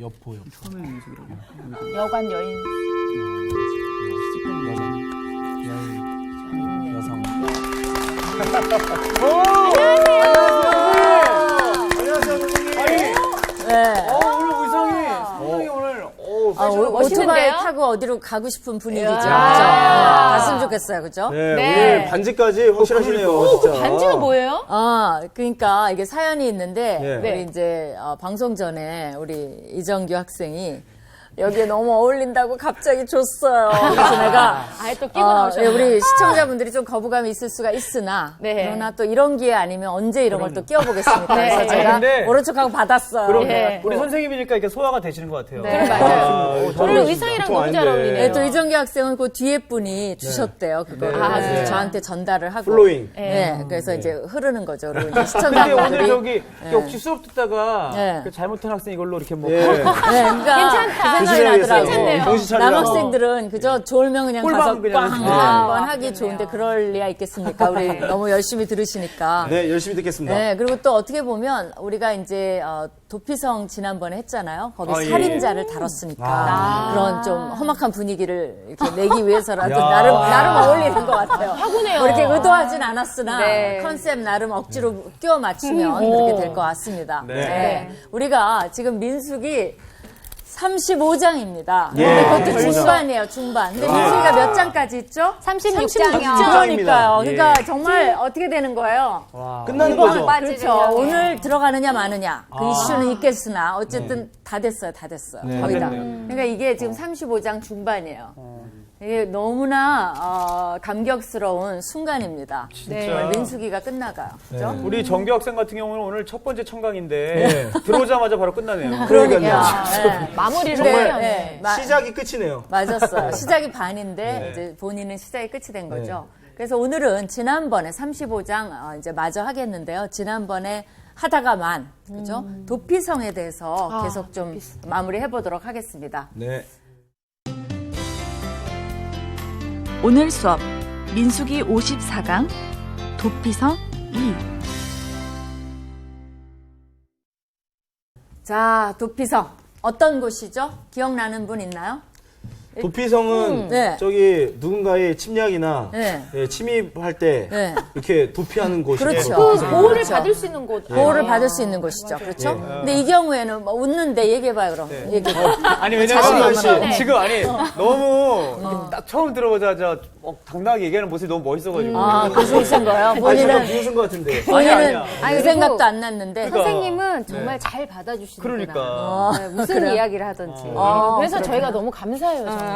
여포. 처음에 민숙이라고. 여관 여인. 여성. 안녕하세요, 선생님. 네. 오늘 의상이 상당히 오늘 오토바이 타고 어디로 가고 싶은 분위기죠. 그죠? 아. 갔으면 좋겠어요. 그죠? 네, 네. 오늘 반지까지 확실하시네요. 진짜. 반지가 뭐예요? 그러니까 이게 사연이 있는데 네. 우리 이제 방송 전에 우리 이정규 학생이 여기에 너무 어울린다고 갑자기 줬어요. 그래서 내가 아예 또 끼고 나오셨네요. 우리 시청자분들이 좀 거부감이 있을 수가 있으나 네. 그러나 또 이런 기회 아니면 언제 이런 걸 또 끼워보겠습니까? 네. 그래서 제가 근데 모른 척하고 받았어요. 그럼 예. 우리 선생님이니까 이렇게 소화가 되시는 것 같아요. 네, 맞아요. 오늘 저는 의상이랑 좀 너무 잘 아닌데. 어울리네요. 네, 또 이정규 학생은 그 뒤에 분이 주셨대요. 그거를 네. 아, 그래서 진짜요? 저한테 전달을 하고. 플로잉. 네, 그래서 이제 흐르는 거죠. 그리고 이제 근데 오늘 시청자분들이. 저기 혹시 수업 듣다가 네. 그 잘못한 학생 이걸로 이렇게 뭐 예. 네, 그러니까 괜찮다. 그 생각이 나더라고요. 괜찮네요. 정신 차리라고. 남학생들은 그저 졸면 그냥 꿀밤 가서 그냥 꽝 네. 한번 하기 좋은데 그럴 리야 있겠습니까? 우리 너무 열심히 들으시니까. 네, 열심히 듣겠습니다. 네, 그리고 또 어떻게 보면 우리가 이제 도피성 지난번에 했잖아요. 거기 예. 살인자를 다뤘으니까 그런 좀 험악한 분위기를 이렇게 내기 위해서라도 야. 나름 어울리는 것 같아요. 하구네요. 뭐 이렇게 의도하진 않았으나 네. 컨셉 나름 억지로 끼워 맞추면 그렇게 될 것 같습니다. 네. 우리가 지금 민숙이 35장입니다. 예. 그것도 중반이에요, 중반. 근데 민숙이가 몇 장까지 있죠? 36장이요. 그러니까요. 그러니까 예. 정말 어떻게 되는 거예요? 끝나는 거죠. 그렇죠. 오늘 들어가느냐 마느냐 그 이슈는 있겠으나 어쨌든 다 됐어요. 거의 다. 그러니까 이게 지금 35장 중반이에요. 이게 너무나 감격스러운 순간입니다. 정말 민숙이가 끝나가요. 그죠? 우리 정규 학생 같은 경우는 오늘 첫 번째 청강인데 들어오자마자 바로 끝나네요. 그러니까요. 네. 마무리를 네, 해요. 네. 시작이 끝이네요. 맞았어요. 시작이 반인데 이제 본인은 시작이 끝이 된 거죠. 그래서 오늘은 지난번에 35장 이제 마저 하겠는데요. 지난번에 하다가만 그죠? 도피성에 대해서 계속 좀 마무리해 보도록 하겠습니다. 네. 오늘 수업 민수기 54강 도피성 2. 자, 도피성 어떤 곳이죠? 기억나는 분 있나요? 도피성은 네. 저기 누군가의 침략이나 네. 예, 침입할 때 네. 이렇게 도피하는 곳이에요. 그렇죠. 그 보호를 받을 수 있는 곳. 보호를 받을 수 있는 곳이죠. 그렇죠? 근데 이 경우에는 뭐 웃는데 얘기해봐요, 그럼. 얘기해봐. 아니 자신감 왜냐면 많아. 지금 너무 딱 처음 들어보자마자 당당하게 얘기하는 모습이 너무 멋있어가지고. 그러신 거예요? 아니, 잠깐 본인은, 비웃은 것 같은데. 본인은 아니야. 그 생각도 안 났는데. 선생님은 정말 잘 받아주시는구나. 그러니까. 네, 무슨 그래요? 이야기를 하든지. 그래서 저희가 너무 감사해요. 저는.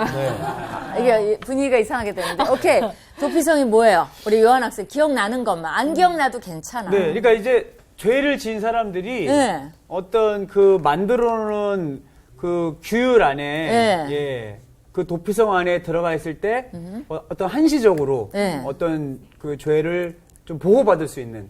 이게 분위기가 이상하게 되는데. 오케이. 도피성이 뭐예요? 우리 요한 학생 기억나는 것만. 안 기억나도 괜찮아. 네, 그러니까 이제 죄를 지은 사람들이 네. 어떤 그 만들어놓은 그 규율 안에 네. 예, 그 도피성 안에 들어가 있을 때 어떤 한시적으로 네. 어떤 그 죄를 좀 보호받을 수 있는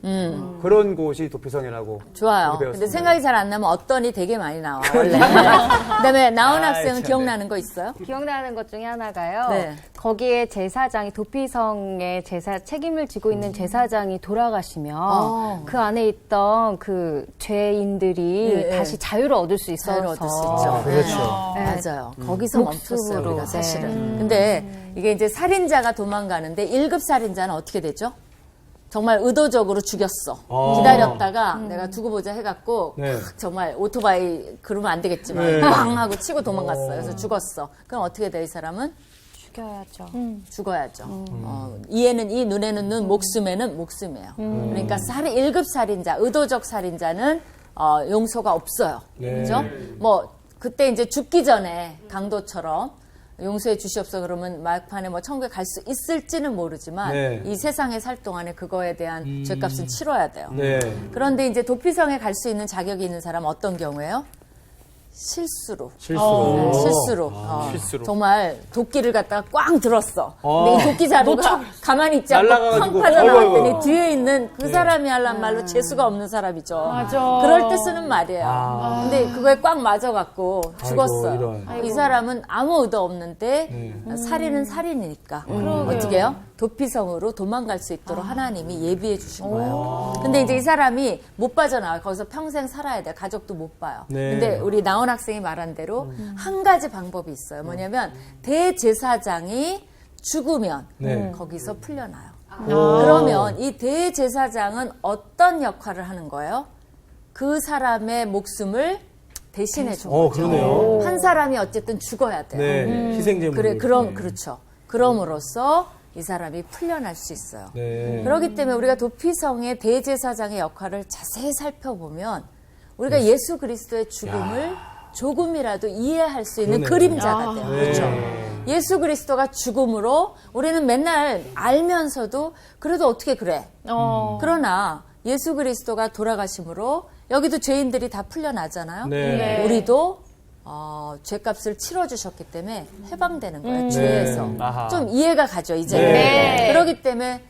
그런 곳이 도피성이라고 좋아요. 그렇게 근데 배웠습니다. 생각이 잘 안 나면 어떤이 되게 많이 나와, 원래. 그다음에 나온 아이, 학생은 참, 기억나는 거 있어요? 기억나는 것 중에 하나가요. 네. 거기에 제사장이 도피성의 제사 책임을 지고 있는 제사장이 돌아가시면 그 안에 있던 그 죄인들이 네, 다시 자유를 얻을 수 있어서. 자유를 얻을 수 있죠. 그렇죠. 맞아요. 거기서 멈췄어요, 복습으로. 우리가 사실은. 네. 근데 이게 이제 살인자가 도망가는데 1급 살인자는 어떻게 되죠? 정말 의도적으로 죽였어. 기다렸다가 내가 두고 보자 해갖고 네. 정말 오토바이 그러면 안 되겠지만 네. 빵 하고 치고 도망갔어요. 그래서 죽었어. 그럼 어떻게 돼, 이 사람은? 죽여야죠. 죽어야죠. 이에는 이, 눈에는 눈, 목숨에는 목숨이에요. 그러니까 1급 살인자, 의도적 살인자는 용서가 없어요. 네. 그죠? 뭐 그때 이제 죽기 전에 강도처럼 용서해 주시옵소 그러면 막판에 뭐 천국에 갈 수 있을지는 모르지만 네. 이 세상에 살 동안에 그거에 대한 죄값은 치러야 돼요. 네. 그런데 이제 도피성에 갈 수 있는 자격이 있는 사람은 어떤 경우예요? 실수로. 실수로. 실수로. 실수로. 정말 도끼를 갖다가 꽝 들었어. 근데 이 도끼 자루가 가만히 있지 않고 날아가가지고. 쾅 빠져나왔더니 어이구. 뒤에 있는 그 사람이 할란 말로 재수가 없는 사람이죠. 맞아. 그럴 때 쓰는 말이에요. 근데 그거에 꽉 맞아갖고 죽었어요. 이런. 이 사람은 아무 의도 없는데 살인은 살인이니까. 어떻게 해요? 도피성으로 도망갈 수 있도록 하나님이 예비해 주신 거예요. 근데 이제 이 사람이 못 빠져나와요. 거기서 평생 살아야 돼. 가족도 못 봐요. 네. 근데 우리 나온 나온 학생이 말한 대로 한 가지 방법이 있어요. 뭐냐면 대제사장이 죽으면 네. 거기서 풀려나요. 그러면 이 대제사장은 어떤 역할을 하는 거예요? 그 사람의 목숨을 대신해 준 거죠. 그러네요. 한 사람이 어쨌든 죽어야 돼요. 네. 희생제물. 그렇죠. 그럼으로써 이 사람이 풀려날 수 있어요. 네. 그렇기 때문에 우리가 도피성의 대제사장의 역할을 자세히 살펴보면 우리가 예수 그리스도의 죽음을 조금이라도 이해할 수 있는 그림자가 돼요. 그렇죠. 예수 그리스도가 죽음으로 우리는 맨날 알면서도 그래도 어떻게 그래. 그러나 예수 그리스도가 돌아가심으로 여기도 죄인들이 다 풀려나잖아요. 네. 우리도 죄값을 치러주셨기 때문에 해방되는 거예요. 죄에서. 아하. 좀 이해가 가죠, 이제. 네. 그렇기 때문에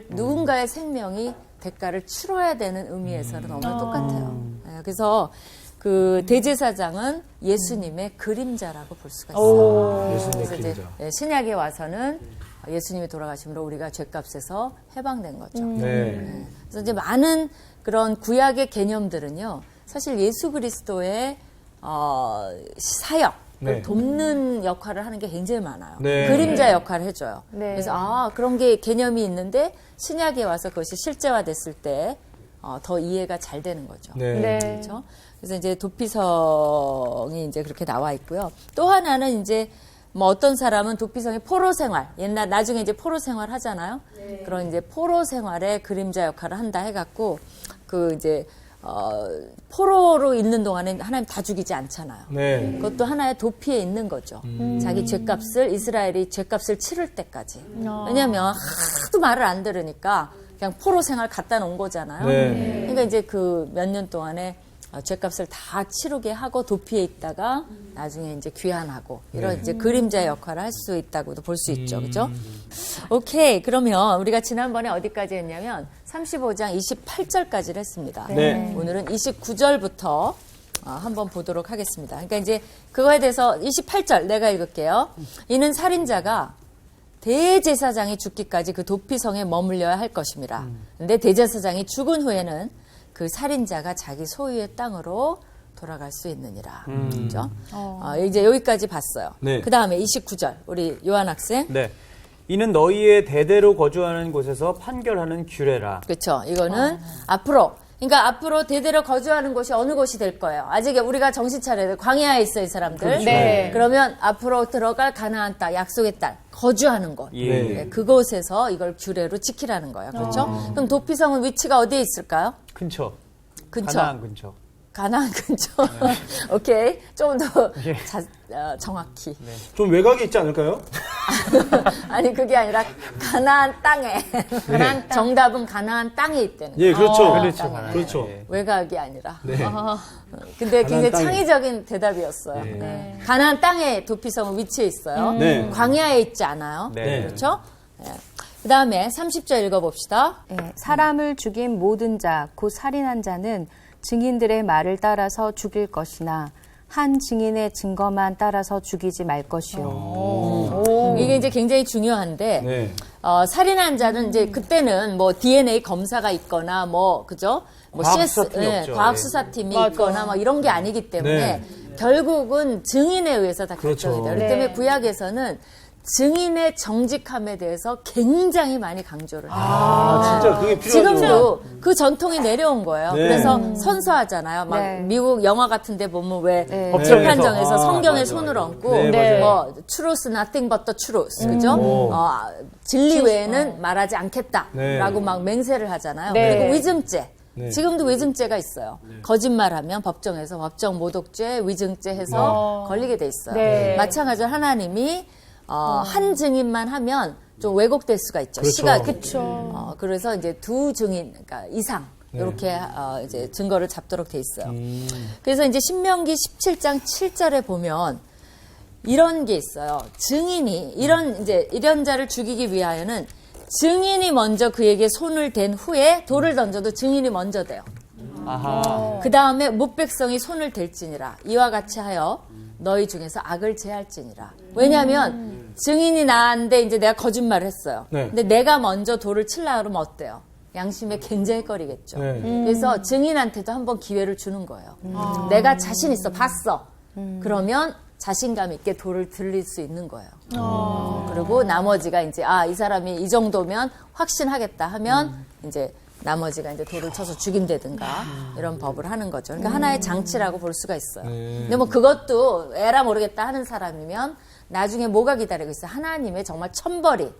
누군가의 생명이 대가를 치러야 되는 의미에서는 너무나 똑같아요. 네, 그래서 그 대제사장은 예수님의 그림자라고 볼 수가 있어요. 예수님의 그래서 이제 그림자. 신약에 와서는 예수님이 돌아가심으로 우리가 죄값에서 해방된 거죠. 네. 그래서 이제 많은 그런 구약의 개념들은요, 사실 예수 그리스도의 사역을 네. 돕는 역할을 하는 게 굉장히 많아요. 네. 그림자 역할을 해줘요. 네. 그래서 그런 게 개념이 있는데 신약에 와서 그것이 실제화됐을 때 더 이해가 잘 되는 거죠. 네. 네. 그렇죠? 그래서 이제 도피성이 이제 그렇게 나와 있고요. 또 하나는 이제 뭐 어떤 사람은 도피성의 포로 생활, 나중에 이제 포로 생활 하잖아요. 그런 이제 포로 생활의 그림자 역할을 한다 해갖고 그 이제 포로로 있는 동안에 하나님 다 죽이지 않잖아요. 네. 그것도 하나의 도피에 있는 거죠. 자기 이스라엘이 죄값을 치를 때까지. 왜냐하면 하도 말을 안 들으니까 그냥 포로 생활 갖다 놓은 거잖아요. 네. 그러니까 이제 그 몇 년 동안에 죄값을 다 치르게 하고 도피에 있다가 나중에 이제 귀환하고 이런 이제 그림자의 역할을 할 수 있다고도 볼 수 있죠. 그죠? 오케이. 그러면 우리가 지난번에 어디까지 했냐면 35장 28절까지를 했습니다. 네. 오늘은 29절부터 한번 보도록 하겠습니다. 그러니까 이제 그거에 대해서 28절 내가 읽을게요. 이는 살인자가 대제사장이 죽기까지 그 도피성에 머물려야 할 것임이라. 근데 대제사장이 죽은 후에는 그 살인자가 자기 소유의 땅으로 돌아갈 수 있느니라. 그렇죠? 이제 여기까지 봤어요. 네. 그 다음에 29절 우리 요한 학생. 네. 이는 너희의 대대로 거주하는 곳에서 판결하는 규례라. 그렇죠. 이거는 앞으로 대대로 거주하는 곳이 어느 곳이 될 거예요. 아직 우리가 정신 차려야 돼요. 광야에 있어 이 사람들. 그렇죠. 네. 그러면 앞으로 들어갈 가나안 땅, 약속의 땅, 거주하는 곳. 예. 네, 그곳에서 이걸 규례로 지키라는 거예요. 그렇죠? 그럼 도피성은 위치가 어디에 있을까요? 근처. 근처. 가나안 근처. 가나안 근처. 오케이. 좀 더 예. 정확히. 좀 외곽에 있지 않을까요? 아니 그게 아니라 가나안 땅에. 정답은 가나안 땅에 있다는 거예요. 예, 그렇죠. 그렇죠. 가나안. 그렇죠. 예. 외곽이 아니라. 네. 근데 굉장히 땅에. 창의적인 대답이었어요. 네. 네. 가나안 땅에 도피성은 위치해 있어요. 네. 광야에 있지 않아요. 네. 그렇죠? 네. 그 다음에 30절 읽어봅시다. 예, 사람을 죽인 모든 자, 곧 살인한 자는 증인들의 말을 따라서 죽일 것이나 한 증인의 증거만 따라서 죽이지 말 것이요. 이게 이제 굉장히 중요한데, 네. 살인한 자는 이제 그때는 뭐 DNA 검사가 있거나 뭐, 그죠? 뭐 과학수사팀이 없죠. 과학수사팀이 있거나 뭐 이런 게 아니기 때문에 네. 결국은 증인에 의해서 다 그렇죠. 결정이 돼요. 그렇기 때문에 구약에서는 증인의 정직함에 대해서 굉장히 많이 강조를 해요. 진짜 그게 필요하죠. 지금도 그 전통이 내려온 거예요. 네. 그래서 선서하잖아요. 막 네. 미국 영화 같은 데 보면 왜 법정에서. 재판정에서 성경에 맞아요. 손을 얹고 네, 맞아요. 뭐 truth, nothing but the truth. 그죠? 진리 외에는 말하지 않겠다라고 네. 막 맹세를 하잖아요. 네. 그리고 위증죄. 네. 지금도 위증죄가 있어요. 거짓말하면 법정에서 법정 모독죄, 위증죄 해서 걸리게 돼 있어요. 네. 마찬가지로 하나님이 한 증인만 하면 좀 왜곡될 수가 있죠. 그렇죠. 시가 그쵸. 그래서 이제 두 증인 그러니까 이상 이렇게 이제 증거를 잡도록 돼 있어요. 그래서 이제 신명기 17장 7절에 보면 이런 게 있어요. 증인이 이런 자를 죽이기 위하여는 증인이 먼저 그에게 손을 댄 후에 돌을 던져도 증인이 먼저 돼요. 아하. 그 다음에 목백성이 손을 댈지니라. 이와 같이 하여 너희 중에서 악을 제할지니라. 왜냐하면 증인이 나한테 이제 내가 거짓말을 했어요. 네. 근데 내가 먼저 돌을 칠라 그러면 어때요? 양심에 굉장히 꺼리겠죠. 네. 그래서 증인한테도 한번 기회를 주는 거예요. 내가 자신 있어, 봤어. 그러면 자신감 있게 돌을 들릴 수 있는 거예요. 그리고 나머지가 이제 이 사람이 이 정도면 확신하겠다 하면 이제 나머지가 이제 돌을 쳐서 죽인다든가 이런 법을 하는 거죠. 그러니까 하나의 장치라고 볼 수가 있어요. 근데 뭐 그것도 에라 모르겠다 하는 사람이면 나중에 뭐가 기다리고 있어요? 하나님의 정말 천벌이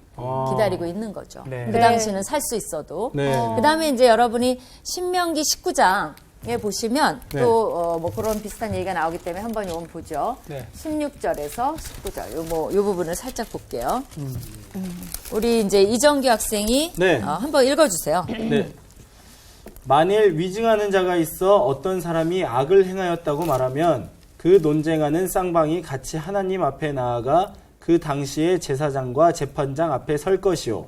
기다리고 있는 거죠. 네. 그 당시는 살 수 있어도. 네. 그 다음에 이제 여러분이 신명기 19장에 보시면 네. 또 뭐 그런 비슷한 얘기가 나오기 때문에 한번 이건 보죠. 네. 16절에서 19절. 요 부분을 살짝 볼게요. 우리 이제 이정규 학생이 네. 한번 읽어주세요. 네. 만일 위증하는 자가 있어 어떤 사람이 악을 행하였다고 말하면 그 논쟁하는 쌍방이 같이 하나님 앞에 나아가 그 당시에 제사장과 재판장 앞에 설 것이요.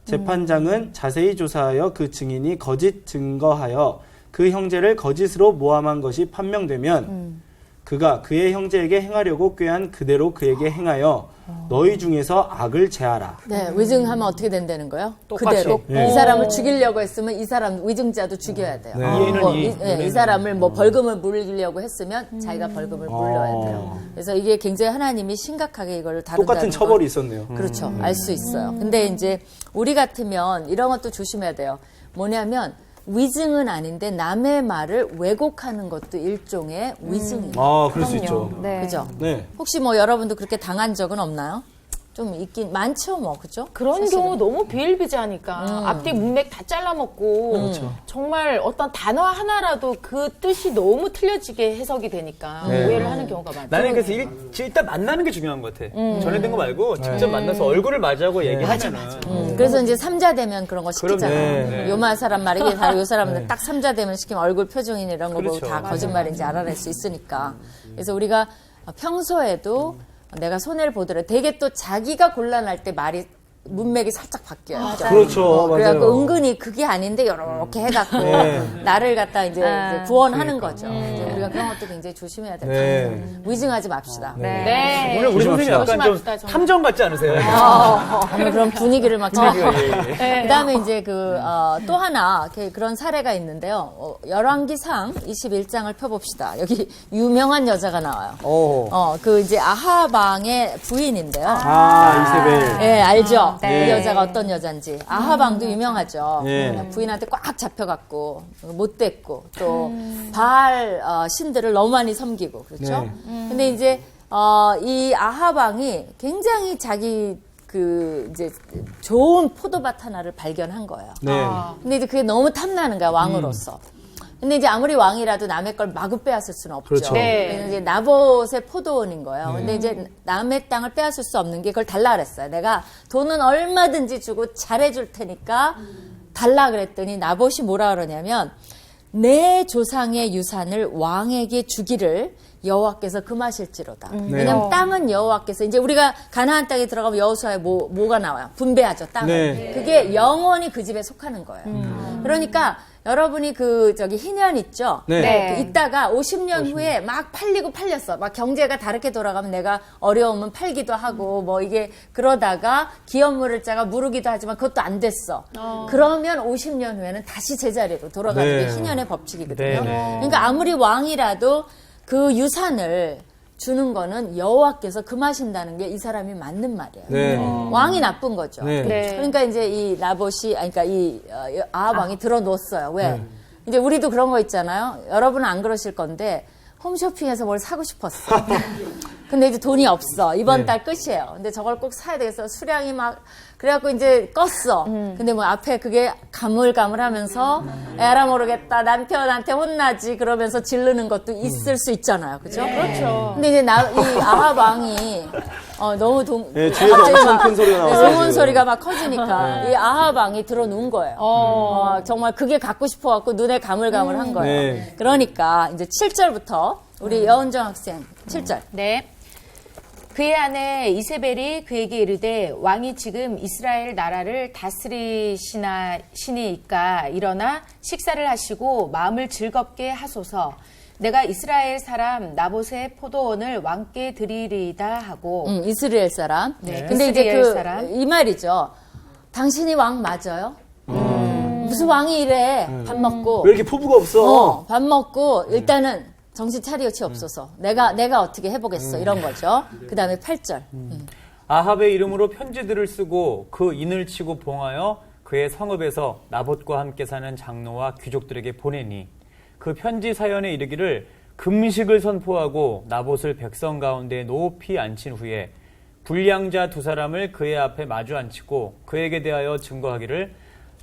재판장은 자세히 조사하여 그 증인이 거짓 증거하여 그 형제를 거짓으로 모함한 것이 판명되면 그가 그의 형제에게 행하려고 꾀한 그대로 그에게 행하여 너희 중에서 악을 제하라. 네, 위증하면 어떻게 된다는 거예요? 똑같이. 그대로. 네. 이 사람을 죽이려고 했으면 이 사람 위증자도 죽여야 돼요. 네. 이에는 뭐 이, 이 사람을 뭐 벌금을 물리려고 했으면 자기가 벌금을 물려야 돼요. 그래서 이게 굉장히 하나님이 심각하게 이걸 다룬다는 똑같은 처벌이 있었네요. 그렇죠. 알 수 있어요. 근데 이제 우리 같으면 이런 것도 조심해야 돼요. 뭐냐면 위증은 아닌데 남의 말을 왜곡하는 것도 일종의 위증이에요. 아, 그럴 수 있죠. 네. 그죠? 네. 혹시 뭐 여러분도 그렇게 당한 적은 없나요? 좀 있긴 많죠, 뭐. 그죠? 그런 사실은. 경우 너무 비일비재하니까 앞뒤 문맥 다 잘라먹고 정말 어떤 단어 하나라도 그 뜻이 너무 틀려지게 해석이 되니까 오해를 하는 경우가 많아요. 나는 그래서 일단 만나는 게 중요한 것 같아. 전해된 거 말고 직접 만나서 얼굴을 맞이하고 얘기하면은. 그래서 이제 삼자대면 그런 거 그럼요. 시키잖아요. 네. 요마 사람 말이 이게 다르고 요 사람은 딱 삼자대면 시키면 얼굴 표정이나 이런 거 보고 그렇죠. 다 거짓말인지 알아낼 수 있으니까. 그래서 우리가 평소에도 내가 손해를 보더라도 되게 또 자기가 곤란할 때 말이 문맥이 살짝 바뀌어요. 그죠? 그렇죠. 그래갖고 맞아요. 은근히 그게 아닌데 이렇게 해갖고 나를 갖다 이제 구원하는 거죠. 이제 우리가 그런 것도 굉장히 조심해야 될 것 네. 같아요. 위증하지 맙시다. 네. 오늘 우리 선생님 약간 좀 조심합시다, 정말. 탐정 같지 않으세요? 오늘 그런 분위기를 막 잡고. 예. 그다음에 이제 또 하나 그런 사례가 있는데요. 열왕기상 21장을 펴봅시다. 여기 유명한 여자가 나와요. 그 이제 아합 왕의 부인인데요. 이세벨. 예, 알죠? 네. 이 여자가 어떤 여잔지. 아합 왕도 유명하죠. 네. 부인한테 꽉 잡혀갖고 못 됐고 또 바알 신들을 너무 많이 섬기고 그렇죠. 네. 근데 이제 이 아합 왕이 굉장히 자기 이제 좋은 포도밭 하나를 발견한 거예요. 네. 근데 이제 그게 너무 탐나는 거야, 왕으로서. 근데 이제 아무리 왕이라도 남의 걸 마구 빼앗을 수는 없죠. 그렇죠. 네. 그래서 이제 나봇의 포도원인 거예요. 근데 이제 남의 땅을 빼앗을 수 없는 게 그걸 달라 그랬어요. 내가 돈은 얼마든지 주고 잘해줄 테니까 달라 그랬더니 나봇이 뭐라 그러냐면 내 조상의 유산을 왕에게 주기를 여호와께서 금하실지로다. 왜냐면 땅은 여호와께서 이제 우리가 가나안 땅에 들어가면 여호수아에 뭐가 나와요? 분배하죠, 땅을. 네. 그게 영원히 그 집에 속하는 거예요. 그러니까 여러분이 희년 있죠? 네. 이따가 50년 후에 막 팔렸어. 막 경제가 다르게 돌아가면 내가 어려우면 팔기도 하고 뭐 이게 그러다가 기업물을 짜가 무르기도 하지만 그것도 안 됐어. 그러면 50년 후에는 다시 제자리로 돌아가는 네. 게 희년의 법칙이거든요. 네, 네. 그러니까 아무리 왕이라도 그 유산을 주는 거는 여호와께서 금하신다는 게 이 사람이 맞는 말이에요. 네. 왕이 나쁜 거죠. 네. 네. 그러니까 이제 이 나봇이, 그러니까 이 아합 왕이 들어놓았어요. 왜? 이제 우리도 그런 거 있잖아요. 여러분은 안 그러실 건데 홈쇼핑에서 뭘 사고 싶었어. 근데 이제 돈이 없어. 이번 달 끝이에요. 근데 저걸 꼭 사야 되겠어. 수량이 막 그래갖고 이제 껐어. 근데 뭐 앞에 그게 가물가물하면서 에라 모르겠다. 남편한테 혼나지. 그러면서 지르는 것도 있을 수 있잖아요. 그죠? 그렇죠. 근데 이제 이 아합 왕이 너무 네, 뒤에서 엄청 큰 소리가 나왔어요. 응원 지금. 소리가 막 커지니까 이 아합 왕이 들어놓은 거예요. 정말 그게 갖고 싶어갖고 눈에 가물가물한 거예요. 네. 그러니까 이제 7절부터 우리 여은정 학생 7절. 네. 그의 아내 이세벨이 그에게 이르되 왕이 지금 이스라엘 나라를 다스리시니까 일어나 식사를 하시고 마음을 즐겁게 하소서. 내가 이스라엘 사람 나봇의 포도원을 왕께 드리리이다 하고 이스라엘 사람. 네, 근데 이스라엘 이제 사람. 이 말이죠. 당신이 왕 맞아요? 무슨 왕이 이래. 밥 먹고. 왜 이렇게 포부가 없어? 밥 먹고 일단은 정신 차리어치 없어서 내가 어떻게 해보겠어 이런 거죠. 그 다음에 8절. 아합의 이름으로 편지들을 쓰고 그 인을 치고 봉하여 그의 성읍에서 나봇과 함께 사는 장로와 귀족들에게 보내니 그 편지 사연에 이르기를 금식을 선포하고 나봇을 백성 가운데 높이 앉힌 후에 불량자 두 사람을 그의 앞에 마주 앉히고 그에게 대하여 증거하기를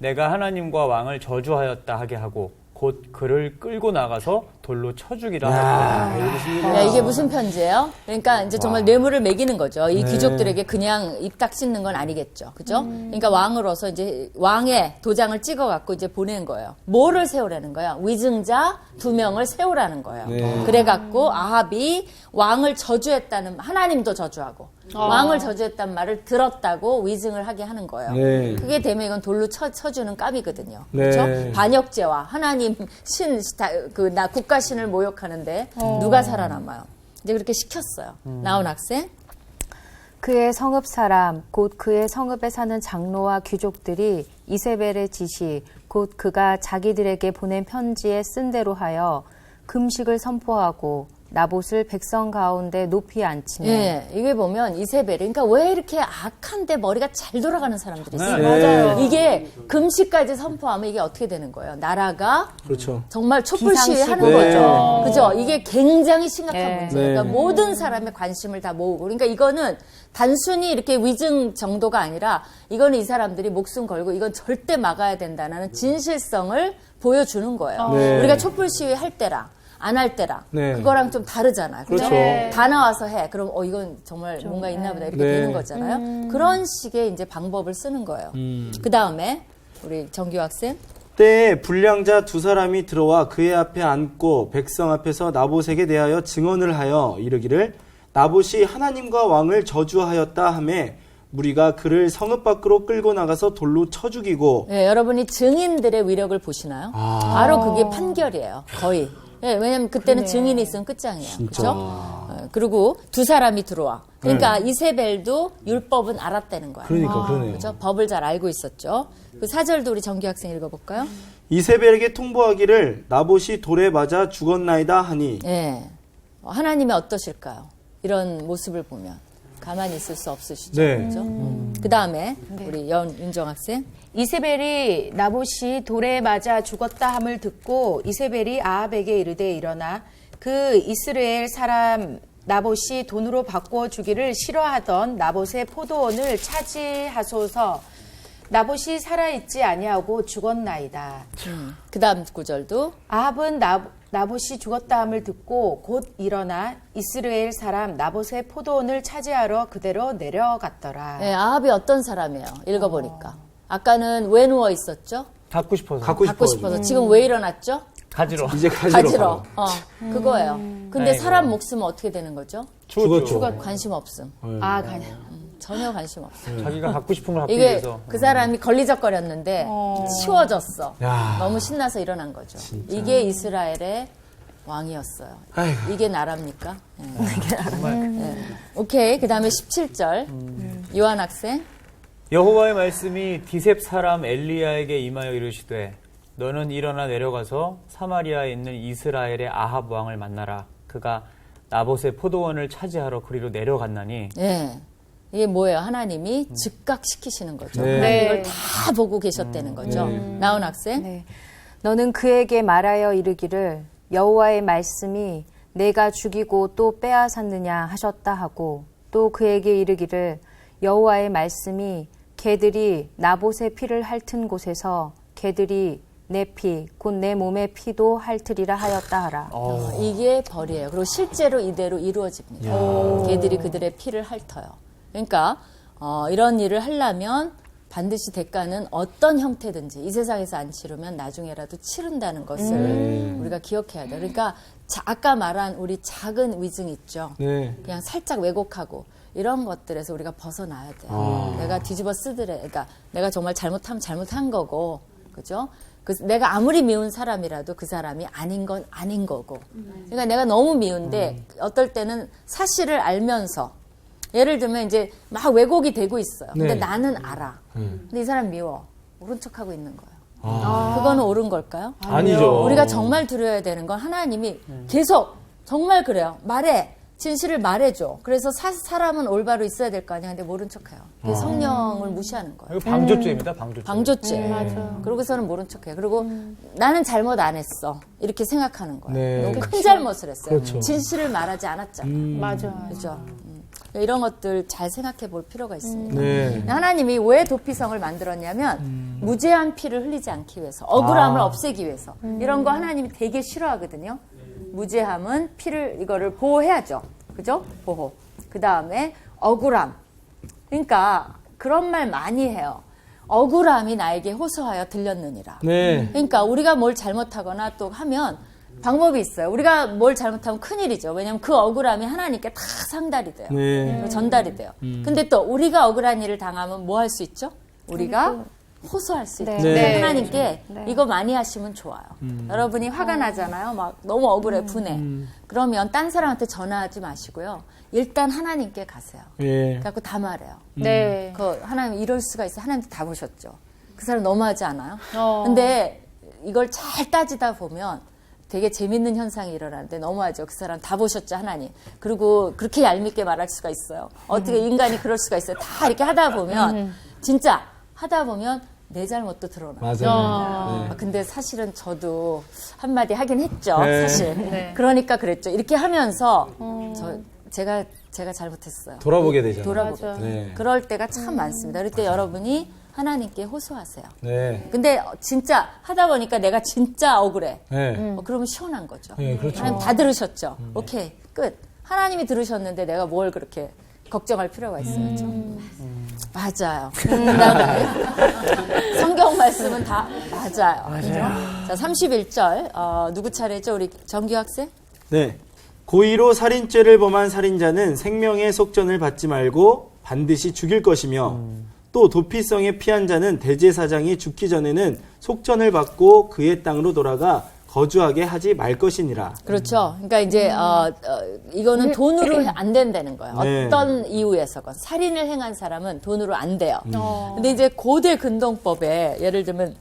내가 하나님과 왕을 저주하였다 하게 하고 곧 그를 끌고 나가서 돌로 쳐 죽이라 하였다. 야, 이게 무슨 편지예요? 그러니까 이제 정말 뇌물을 매기는 거죠. 이 귀족들에게 그냥 입 딱 씻는 건 아니겠죠. 그죠? 그러니까 왕으로서 이제 왕의 도장을 찍어갖고 이제 보낸 거예요. 뭐를 세우라는 거야? 위증자 2명을 세우라는 거예요. 그래갖고 아합이 왕을 저주했다는, 하나님도 저주하고 왕을 저주했단 말을 들었다고 위증을 하게 하는 거예요. 네. 그게 되면 이건 돌로 쳐주는 값이거든요. 네. 그렇죠? 반역죄와 하나님 신, 나 국가신을 모욕하는데 누가 살아남아요? 이제 그렇게 시켰어요. 나온 학생. 그의 성읍 사람 곧 그의 성읍에 사는 장로와 귀족들이 이세벨의 지시 곧 그가 자기들에게 보낸 편지에 쓴 대로 하여 금식을 선포하고 나봇을 백성 가운데 높이 앉히네. 예, 이게 보면 이세벨이, 그러니까 왜 이렇게 악한데 머리가 잘 돌아가는 사람들이 있어요. 맞아요. 이게 금식까지 선포하면 이게 어떻게 되는 거예요? 나라가 그렇죠. 정말 촛불 시위하는 네. 거죠. 그죠? 이게 굉장히 심각한 네. 문제예요. 그러니까 네. 모든 사람의 관심을 다 모으고. 그러니까 이거는 단순히 이렇게 위증 정도가 아니라 이거는 이 사람들이 목숨 걸고 이건 절대 막아야 된다는 진실성을 보여주는 거예요. 네. 우리가 촛불 시위 할 때랑 안 할 때랑 네. 그거랑 좀 다르잖아요. 그죠? 그렇죠. 다 나와서 해. 그럼 이건 정말 뭔가 있나 보다 이렇게 네. 되는 거잖아요. 그런 식의 이제 방법을 쓰는 거예요. 그 다음에 우리 정규 학생. 때에 불량자 두 사람이 들어와 그의 앞에 앉고 백성 앞에서 나봇에게 대하여 증언을 하여 이르기를 나봇이 하나님과 왕을 저주하였다 하매 무리가 그를 성읍 밖으로 끌고 나가서 돌로 쳐 죽이고. 네, 여러분이 증인들의 위력을 보시나요? 바로 그게 판결이에요. 거의. 네, 왜냐면 그때는 증인이 있으면 끝장이에요. 그렇죠? 그리고 두 사람이 들어와. 그러니까 이세벨도 율법은 알았다는 거예요. 그러니까 그러네요. 그렇죠? 법을 잘 알고 있었죠. 그 4절도 우리 정규 학생 읽어볼까요? 이세벨에게 통보하기를 나봇이 돌에 맞아 죽었나이다 하니. 네. 하나님이 어떠실까요? 이런 모습을 보면 가만히 있을 수 없으시죠. 네. 그렇죠? 그 다음에 우리 윤정 학생. 이세벨이 나봇이 돌에 맞아 죽었다 함을 듣고 이세벨이 아합에게 이르되 일어나 그 이스라엘 사람 나봇이 돈으로 바꾸어 주기를 싫어하던 나봇의 포도원을 차지하소서. 나봇이 살아있지 아니하고 죽었나이다. 그 다음 구절도. 아합은 나봇이 죽었다 함을 듣고 곧 일어나 이스라엘 사람 나봇의 포도원을 차지하러 그대로 내려갔더라. 네, 아합이 어떤 사람이에요? 읽어보니까. 아까는 왜 누워 있었죠? 갖고 싶어서. 갖고 갖고 싶어서. 지금 왜 일어났죠? 가지러. 이제 가지러. 그거예요. 근데 아이고. 사람 목숨은 어떻게 되는 거죠? 죽었죠. 관심 없음. 아, 전혀 관심 없음. 자기가 갖고 싶은 걸 갖기 이게 위해서. 그 사람이 걸리적거렸는데 치워졌어. 야. 너무 신나서 일어난 거죠. 이게 이스라엘의 왕이었어요. 아이고. 이게 나라입니까? 네. 오케이. 그 다음에 17절. 요한 학생. 여호와의 말씀이 디셉 사람 엘리야에게 임하여 이르시되 너는 일어나 내려가서 사마리아에 있는 이스라엘의 아합 왕을 만나라. 그가 나봇의 포도원을 차지하러 그리로 내려갔나니. 네. 이게 뭐예요? 하나님이 즉각시키시는 거죠. 네. 이걸 다 보고 계셨다는 거죠. 나온 학생. 네. 너는 그에게 말하여 이르기를 여호와의 말씀이 내가 죽이고 또 빼앗았느냐 하셨다 하고 또 그에게 이르기를 여호와의 말씀이 개들이 나봇의 피를 핥은 곳에서 개들이 내 피, 곧 내 몸의 피도 핥으리라 하였다 하라. 이게 벌이에요. 그리고 실제로 이대로 이루어집니다. 개들이 그들의 피를 핥어요. 그러니까 이런 일을 하려면 반드시 대가는 어떤 형태든지 이 세상에서 안 치르면 나중에라도 치른다는 것을 우리가 기억해야 돼요. 그러니까 아까 말한 우리 작은 위증 있죠. 네. 그냥 살짝 왜곡하고 이런 것들에서 우리가 벗어나야 돼요. 내가 뒤집어 쓰더래. 그러니까 내가 정말 잘못하면 잘못한 거고, 그죠? 내가 아무리 미운 사람이라도 그 사람이 아닌 건 아닌 거고. 그러니까 내가 너무 미운데 어떨 때는 사실을 알면서 예를 들면 이제 막 왜곡이 되고 있어요. 근데 네. 나는 알아. 근데 이 사람 미워. 모른 척하고 있는 거예요. 그거는 옳은 걸까요? 아니죠. 우리가 정말 두려워야 되는 건 하나님이 계속 정말 그래요. 말해. 진실을 말해줘. 그래서 사람은 올바로 있어야 될 거 아니야. 근데 모른 척해요. 그게 성령을 무시하는 거예요. 이거 방조죄입니다. 방조죄. 방조죄. 그러고서는 모른 척해요. 그리고 나는 잘못 안 했어. 이렇게 생각하는 거예요. 네. 너무 큰 잘못을 했어요. 그렇죠. 진실을 말하지 않았잖아. 맞아. 그죠? 이런 것들 잘 생각해 볼 필요가 있습니다. 네. 하나님이 왜 도피성을 만들었냐면 무죄한 피를 흘리지 않기 위해서, 억울함을 없애기 위해서. 이런 거 하나님이 되게 싫어하거든요. 무죄함은 피를 이거를 보호해야죠. 그죠? 보호. 그 다음에 억울함. 그러니까 그런 말 많이 해요. 억울함이 나에게 호소하여 들렸느니라. 네. 그러니까 우리가 뭘 잘못하거나 또 하면 방법이 있어요. 우리가 뭘 잘못하면 큰일이죠. 왜냐하면 그 억울함이 하나님께 다 상달이 돼요. 네. 전달이 돼요. 근데 또 우리가 억울한 일을 당하면 뭐 할 수 있죠? 우리가 호소할 수 있죠. 네. 하나님께 이거 많이 하시면 좋아요. 여러분이 화가 나잖아요. 막 너무 억울해, 분해. 그러면 딴 사람한테 전화하지 마시고요. 일단 하나님께 가세요. 예. 그래갖고 다 말해요. 네. 그 하나님 이럴 수가 있어요. 하나님도 다 보셨죠. 그 사람 너무하지 않아요? 근데 이걸 잘 따지다 보면 되게 재밌는 현상이 일어나는데 너무하죠. 그 사람 다 보셨죠, 하나님. 그리고 그렇게 얄밉게 말할 수가 있어요. 어떻게 인간이 그럴 수가 있어요. 다 이렇게 하다 보면 진짜 하다 보면 내 잘못도 드러나요. 맞아요. 네. 근데 사실은 저도 한마디 하긴 했죠. 네. 사실. 그러니까 그랬죠. 이렇게 하면서 제가 잘못했어요. 돌아보게 되잖아요. 돌아보게. 맞아. 네. 그럴 때가 참 많습니다. 그럴 때 여러분이 하나님께 호소하세요. 네. 근데 진짜 하다 보니까 내가 진짜 억울해. 네. 그러면 시원한 거죠. 네, 그렇죠. 하나님 다 들으셨죠. 오케이, 끝. 하나님이 들으셨는데 내가 뭘 그렇게 걱정할 필요가 있어요. 그렇죠? 맞아요. 그다음에 성경 말씀은 다 맞아요. 그죠? 자, 31절. 누구 차례죠? 우리 정규 학생? 네. 고의로 살인죄를 범한 살인자는 생명의 속전을 받지 말고 반드시 죽일 것이며 또 도피성에 피한 자는 대제사장이 죽기 전에는 속전을 받고 그의 땅으로 돌아가 거주하게 하지 말 것이니라. 그렇죠. 그러니까 이제 이거는 돈으로 안 된다는 거예요. 네. 어떤 이유에서건 살인을 행한 사람은 돈으로 안 돼요. 근데 이제 고대 근동법에 예를 들면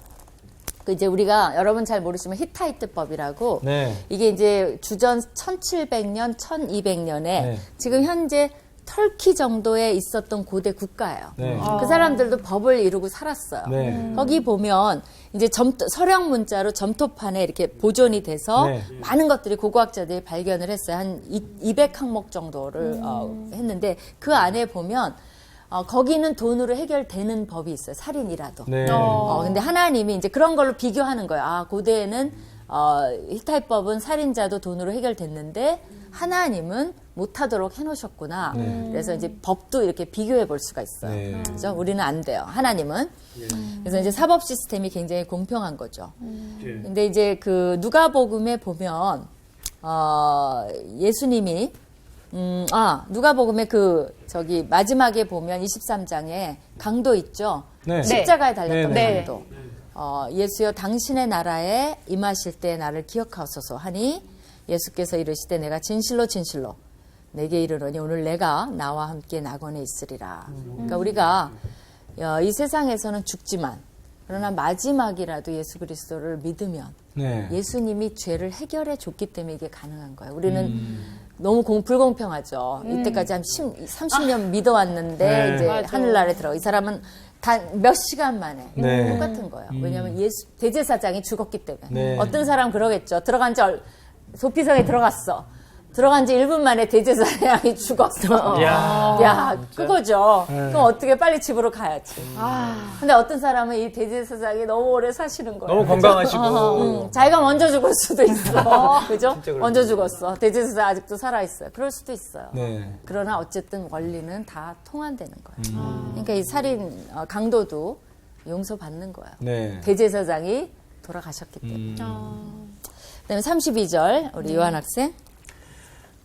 그 이제 우리가 여러분 잘 모르시면 히타이트법이라고 네. 이게 이제 주전 1700년, 1200년에 네. 지금 현재 터키 정도에 있었던 고대 국가예요. 네. 그 사람들도 법을 이루고 살았어요. 네. 거기 보면 이제 서령 문자로 점토판에 이렇게 보존이 돼서 네. 많은 것들이 고고학자들이 발견을 했어요. 한 200항목 정도를 했는데 그 안에 보면 거기는 돈으로 해결되는 법이 있어요. 살인이라도. 네. 근데 하나님이 이제 그런 걸로 비교하는 거예요. 아, 고대에는 히타이법은 살인자도 돈으로 해결됐는데 하나님은 못하도록 해놓으셨구나. 그래서 이제 법도 이렇게 비교해 볼 수가 있어요. 네. 그죠? 우리는 안 돼요. 하나님은. 그래서 이제 사법 시스템이 굉장히 공평한 거죠. 근데 이제 그 누가복음에 보면 예수님이 누가복음에 저기 마지막에 보면 23장에 강도 있죠. 네. 십자가에 달렸던 네. 강도. 예수여 당신의 나라에 임하실 때 나를 기억하소서 하니 예수께서 이르시되 내가 진실로 내게 이르노니 오늘 내가 나와 함께 낙원에 있으리라. 그러니까 우리가 이 세상에서는 죽지만 그러나 마지막이라도 예수 그리스도를 믿으면 네. 예수님이 죄를 해결해 줬기 때문에 이게 가능한 거예요. 우리는 너무 불공평하죠. 이때까지 한 30년 믿어왔는데 네. 이제 맞아. 하늘나라에 들어가. 이 사람은 단 몇 시간 만에 네. 똑같은 거예요. 왜냐하면 대제사장이 죽었기 때문에. 네. 어떤 사람 그러겠죠. 들어간 지 도피성에 들어갔어. 들어간 지 1분 만에 대제사장이 죽었어. 야, 그거죠. 그럼 어떻게 빨리 집으로 가야지. 근데 어떤 사람은 이 대제사장이 너무 오래 사시는 거예요. 너무 건강하시고. 자기가 먼저 죽을 수도 있어. 그죠? 진짜 그럴 먼저 죽었어. 대제사장 아직도 살아있어요. 그럴 수도 있어요. 네. 그러나 어쨌든 원리는 다 통한다는 거예요. 그러니까 이 살인 강도도 용서받는 거예요. 네. 대제사장이 돌아가셨기 때문에. 그다음에 32절 우리 요한 학생.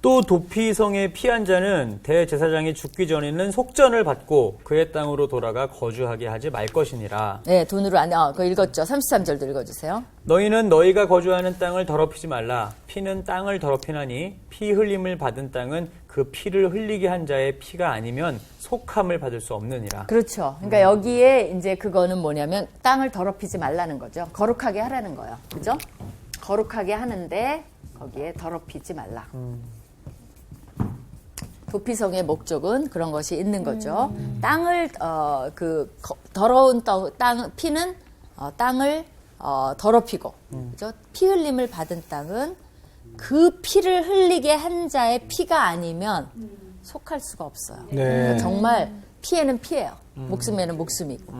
또 도피성에 피한 자는 대제사장이 죽기 전에는 속전을 받고 그의 땅으로 돌아가 거주하게 하지 말 것이니라. 네, 돈으로 안, 그거 읽었죠. 33절도 읽어주세요. 너희는 너희가 거주하는 땅을 더럽히지 말라. 피는 땅을 더럽히나니 피 흘림을 받은 땅은 그 피를 흘리게 한 자의 피가 아니면 속함을 받을 수 없느니라. 그렇죠. 그러니까 여기에 이제 그거는 뭐냐면 땅을 더럽히지 말라는 거죠. 거룩하게 하라는 거예요. 그죠? 거룩하게 하는데 거기에 더럽히지 말라. 도피성의 목적은 그런 것이 있는 거죠. 땅을 더러운 땅 피는 땅을 더럽히고, 그죠? 피 흘림을 받은 땅은 그 피를 흘리게 한 자의 피가 아니면 속할 수가 없어요. 네. 그러니까 정말 피에는 피예요. 목숨에는 목숨이고.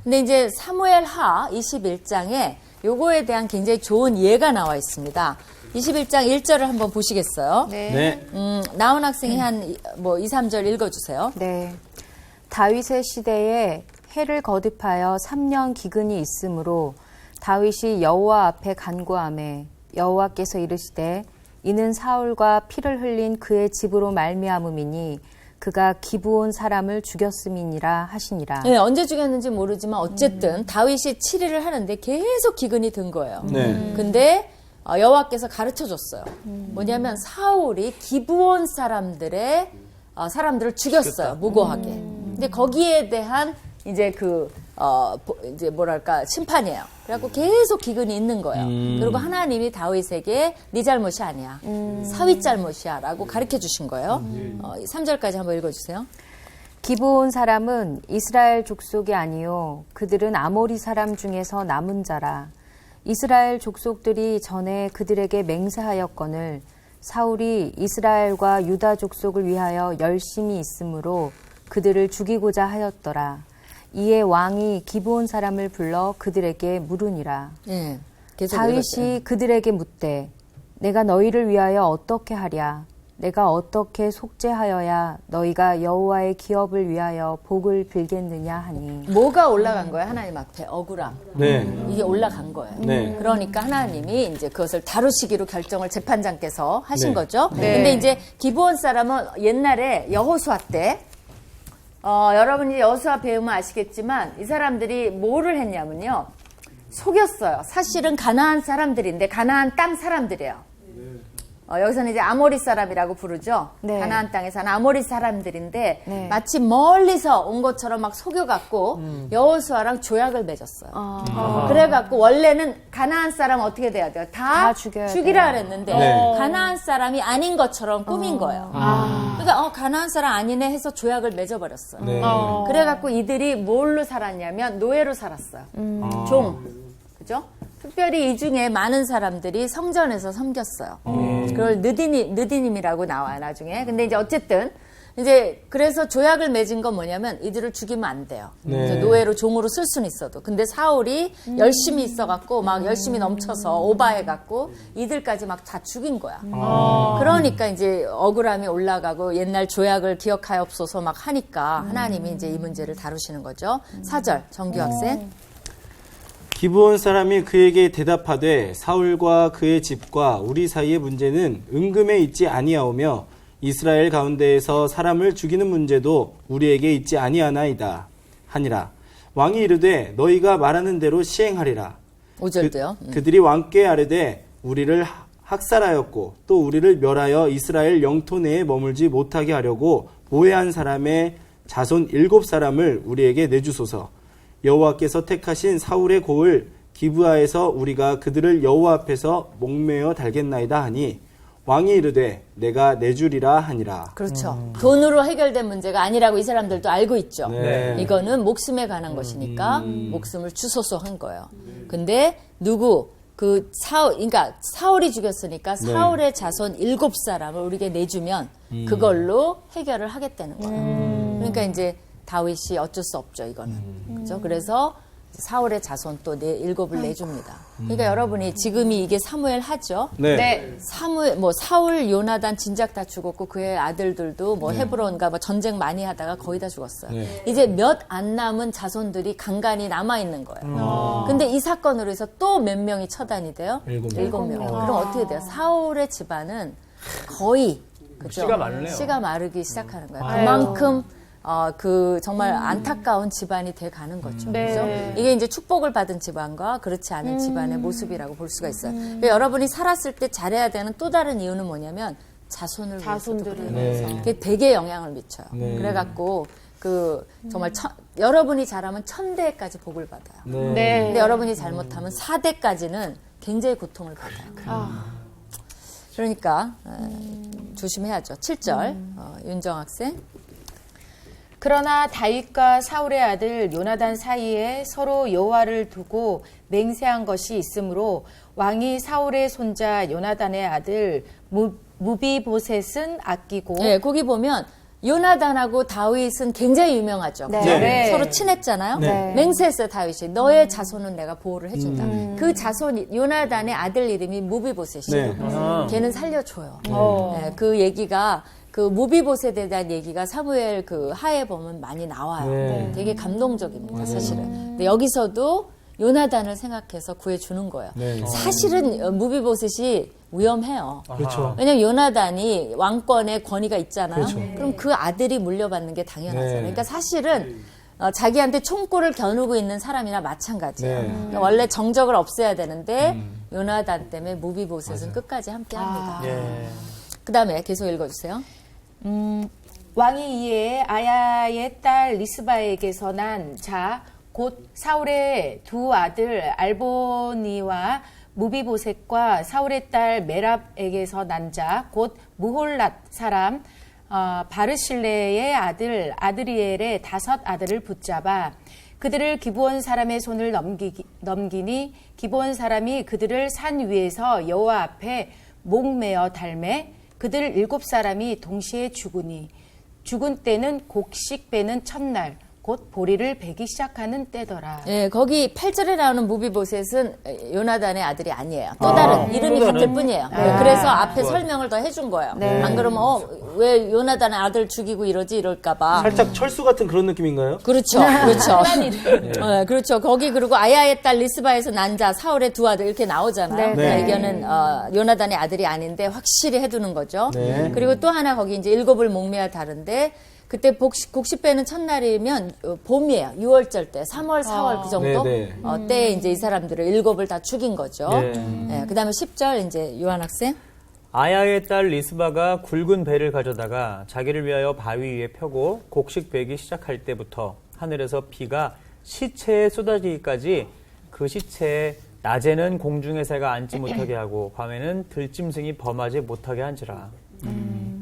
근데 이제 사무엘하 21장에 요거에 대한 굉장히 좋은 예가 나와 있습니다. 21장 1절을 한번 보시겠어요? 네. 나온 학생이 한 2, 3절 읽어주세요. 네. 다윗의 시대에 해를 거듭하여 3년 기근이 있으므로 다윗이 여호와 앞에 간구하매 여호와께서 이르시되 이는 사울과 피를 흘린 그의 집으로 말미암음이니 그가 기브온 사람을 죽였음이니라 하시니라. 네, 언제 죽였는지 모르지만 어쨌든 다윗이 치리를 하는데 계속 기근이 든 거예요. 네. 근데 여호와께서 가르쳐 줬어요. 뭐냐면 사울이 기브온 사람들을 죽였어요. 무고하게. 근데 거기에 대한 이제 이제 뭐랄까 심판이에요. 그래갖고 계속 기근이 있는 거예요. 그리고 하나님이 다윗에게 네 잘못이 아니야. 사위 잘못이야라고 가르쳐 주신 거예요. 3절까지 한번 읽어주세요. 기브온 사람은 이스라엘 족속이 아니요 그들은 아모리 사람 중에서 남은 자라. 이스라엘 족속들이 전에 그들에게 맹세하였거늘 사울이 이스라엘과 유다 족속을 위하여 열심히 있으므로 그들을 죽이고자 하였더라. 이에 왕이 기브온 사람을 불러 그들에게 물으니라. 네, 계속 다윗이 읽었어요. 그들에게 묻되 내가 너희를 위하여 어떻게 하랴? 내가 어떻게 속죄하여야 너희가 여호와의 기업을 위하여 복을 빌겠느냐 하니. 뭐가 올라간 거예요? 하나님 앞에 억울함. 네. 이게 올라간 거예요. 네. 그러니까 하나님이 이제 그것을 다루시기로 결정을 재판장께서 하신 네. 거죠. 근데 이제 기브온 사람은 옛날에 여호수아 때 여러분이 여호수아 배우면 아시겠지만 이 사람들이 뭐를 했냐면요. 속였어요. 사실은 가나안 사람들인데 가나안 땅 사람들이에요. 여기서는 이제 아모리 사람이라고 부르죠. 네. 가나안 땅에 사는 아모리 사람들인데 네. 마치 멀리서 온 것처럼 막 속여갖고 여호수아랑 조약을 맺었어요. 그래갖고 원래는 가나안 사람 어떻게 돼야 돼요? 다 죽여야 죽이라 돼요. 그랬는데 네. 가나안 사람이 아닌 것처럼 꾸민 거예요. 그러니까 가나안 사람 아니네 해서 조약을 맺어버렸어요. 네. 그래갖고 이들이 뭘로 살았냐면 노예로 살았어요. 종. 그죠? 특별히 이 중에 많은 사람들이 성전에서 섬겼어요. 그걸 느디님이라고 나와요, 나중에. 근데 이제 어쨌든, 이제 그래서 조약을 맺은 건 뭐냐면 이들을 죽이면 안 돼요. 네. 이제 노예로 종으로 쓸 수는 있어도. 근데 사울이 열심히 있어갖고 막 열심히 넘쳐서 오바해갖고 이들까지 막 다 죽인 거야. 그러니까 이제 억울함이 올라가고 옛날 조약을 기억하옵소서 막 하니까 하나님이 이제 이 문제를 다루시는 거죠. 4절, 정규 학생. 기브온 사람이 그에게 대답하되 사울과 그의 집과 우리 사이의 문제는 은금에 있지 아니하오며 이스라엘 가운데에서 사람을 죽이는 문제도 우리에게 있지 아니하나이다 하니라. 왕이 이르되 너희가 말하는 대로 시행하리라. 5절도요. 그들이 왕께 아뢰되 우리를 학살하였고 또 우리를 멸하여 이스라엘 영토 내에 머물지 못하게 하려고 모해한 사람의 자손 7사람을 우리에게 내주소서. 여호와께서 택하신 사울의 고을 기브아에서 우리가 그들을 여호와 앞에서 목매어 달겠나이다 하니 왕이 이르되 내가 내주리라 하니라. 그렇죠. 돈으로 해결된 문제가 아니라고 이 사람들도 알고 있죠. 네. 이거는 목숨에 관한 것이니까 목숨을 주소서 한 거예요. 근데 그러니까 사울이 죽였으니까 사울의 자손 7사람을 우리에게 내주면 그걸로 해결을 하겠다는 거예요. 그러니까 이제 다윗이 어쩔 수 없죠, 이거는. 그죠? 그래서 사울의 자손 또 7을 내줍니다. 그러니까 여러분이 지금이 이게 사무엘 하죠? 네. 사울, 요나단 진작 다 죽었고 그의 아들들도 헤브론과 전쟁 많이 하다가 거의 다 죽었어요. 네. 이제 몇 안 남은 자손들이 간간히 남아있는 거예요. 근데 이 사건으로 해서 또 몇 명이 처단이 돼요? 7명. 그럼 어떻게 돼요? 사울의 집안은 거의 그죠? 씨가 마르네요. 씨가 마르기 시작하는 거예요. 그만큼 정말 안타까운 집안이 돼 가는 거죠. 네. 그죠? 이게 이제 축복을 받은 집안과 그렇지 않은 집안의 모습이라고 볼 수가 있어요. 그러니까 여러분이 살았을 때 잘해야 되는 또 다른 이유는 뭐냐면 자손들을 위해서 그게 되게 영향을 미쳐요. 네. 그래갖고 정말 여러분이 잘하면 1000대까지 복을 받아요. 네. 근데 여러분이 잘못하면 4대까지는 굉장히 고통을 받아요. 그러니까 조심해야죠. 7절 윤정 학생. 그러나 다윗과 사울의 아들 요나단 사이에 서로 여호와를 두고 맹세한 것이 있으므로 왕이 사울의 손자 요나단의 아들 무비보셋은 아끼고 네, 거기 보면 요나단하고 다윗은 굉장히 유명하죠. 네. 그죠? 네. 서로 친했잖아요. 네. 맹세했어요, 다윗이. 너의 자손은 내가 보호를 해준다. 그 자손, 요나단의 아들 이름이 무비보셋이에요. 네. 걔는 살려줘요. 네, 그 얘기가 그 무비보셋에 대한 얘기가 사무엘 그 하에 보면 많이 나와요. 네. 되게 감동적입니다, 사실은. 근데 여기서도 요나단을 생각해서 구해주는 거예요. 네. 사실은 무비보셋이 위험해요. 그렇죠. 왜냐면 요나단이 왕권의 권위가 있잖아요. 그렇죠. 그럼 그 아들이 물려받는 게 당연하잖아요. 네. 그러니까 사실은 자기한테 총구를 겨누고 있는 사람이나 마찬가지예요. 네. 그러니까 원래 정적을 없애야 되는데 요나단 때문에 무비보셋은 끝까지 함께합니다. 예. 그다음에 계속 읽어주세요. 왕이 이에 아야의 딸 리스바에게서 난 자 곧 사울의 두 아들 알보니와 무비보셋과 사울의 딸 메랍에게서 난 자 곧 무홀랏 사람 바르실레의 아들 아드리엘의 5 아들을 붙잡아 그들을 기브온 사람의 손을 넘기니 기브온 사람이 그들을 산 위에서 여호와 앞에 목매어 달매 그들 7사람이 동시에 죽으니 죽은 때는 곡식 빼는 첫날 곧 보리를 베기 시작하는 때더라. 예, 거기 8절에 나오는 무비보셋은 요나단의 아들이 아니에요. 또 다른 이름이 같을 뿐이에요. 네, 그래서 앞에 설명을 더 해준 거예요. 안 그러면 왜 요나단의 아들 죽이고 이러지 이럴까봐. 살짝 철수 같은 그런 느낌인가요? 그렇죠, 그렇죠. 네, 그렇죠. 거기 그리고 아야의 딸 리스바에서 난 자 사울의 두 아들 이렇게 나오잖아요. 네. 이거는 요나단의 아들이 아닌데 확실히 해두는 거죠. 네. 그리고 또 하나 거기 이제 7을 목매어 다른데. 그때 곡식 빼는 첫날이면 봄이에요. 6월절 때, 3월, 4월 그 정도 네, 네. 때에 이제 이 사람들을 7을 다 죽인 거죠. 네. 그다음에 10절 이제 요한 학생. 아야의 딸 리스바가 굵은 배를 가져다가 자기를 위하여 바위 위에 펴고 곡식 베기 시작할 때부터 하늘에서 비가 시체에 쏟아지기까지 그 시체에 낮에는 공중의 새가 앉지 못하게 하고 밤에는 들짐승이 범하지 못하게 한지라.